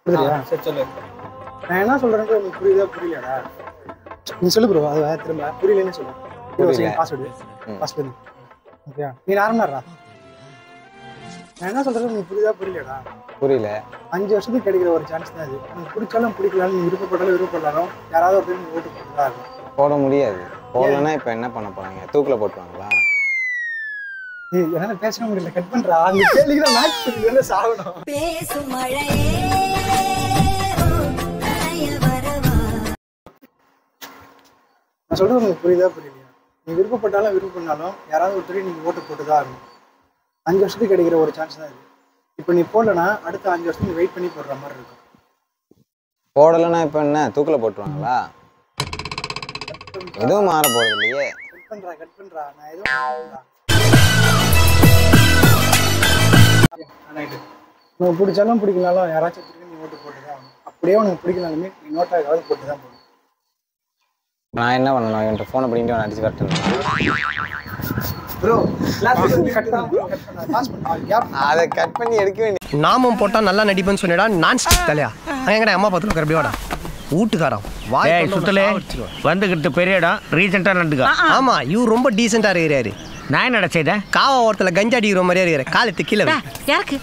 புரியுதா? சரி சொல்லு. நான் என்ன சொல்றேன்னு உங்களுக்கு புரியுதா புரியலடா? நீ சொல்லு ப்ரோ. அது திரும்ப புரியலன்னு சொல்லு. Password password. ஓகே. நீ நார்மலாடா. நான் என்ன சொல்றது உங்களுக்கு புரியுதா புரியலடா? புரியல. 5 வருஷத்துக்கு கிடைக்கிற ஒரு சான்ஸ் தான் இது. உனக்கு பிடிச்சாலும் பிடிக்கலாலும் நீ விருப்பப்பட்டாலும் யாராவது ஒருத்தர் நீ ஓட்டு போட்டுதான் இருக்கும். போட முடியாது. போடலன்னா இப்ப என்ன பண்ண போறாங்க? தூக்குல போட்டுருவாங்களா? ஏய் என்னால பேசவே முடியல. கட் பண்றா. நீ கேளுங்க மேட்ச் பண்ணி சாகணும். பேசும் மழையே வரவா. நான் சொல்றது உங்களுக்கு புரியுதா புரியலையா? நீ விருப்பப்பட்டாலும் விருப்பப்பட்டாலும் யாராவது ஒருத்தர் நீங்க ஓட்டு போட்டுதான் இருக்கும். 5 வருஷத்துக்கு கிடைக்கிற ஒரு சான்ஸ் தான் இது. இப்போ நீ போடலன்னா அடுத்த 5 வருஷத்துக்கு நீ வெயிட் பண்ணி போடுற மாதிரி இருக்கும். போடலன்னா இப்ப என்ன தூக்குல போட்டுருவாங்களா? எதுவும் மாற போறது இல்லையே. கட் பண்றா. நான் எதுவும் உனக்கு பிடிச்சாலும் பிடிக்கலாலும் யாராச்சும் ஒருத்தருக்கு நீ ஓட்டு போட்டுதான் ஆகணும். அப்படியே உனக்கு பிடிக்கலாலுமே நீ நோட்டாவது போட்டுதான் போகணும். நான் என்ன பண்ணணும்? என்கிட்ட போனை பண்ணிட்டு அடிச்சு வரட்டேன். ப்ரோ கட் பண்ணா அதை கட் பண்ணி எடுக்க வேண்டிய நாமம் போட்டா நல்லா நடிப்பேன்னு சொன்னடா. நான் தலையா எங்கடா அம்மா பார்த்து இருக்கிற அப்படியோடா வீட்டுக்காரம் வாய் சுத்தலே வந்துகிட்டு பெரிய இடம் ரீசெண்டாக நடந்துக்கா. ஆமா இவர் ரொம்ப டீசெண்டா இருக்கிறாரு. நான் என்னடா செய்தேன்? காவா ஓரத்துல கஞ்சா அடிக்கிற மாதிரியா இருக்கிற காலத்து கீழே யாருக்கு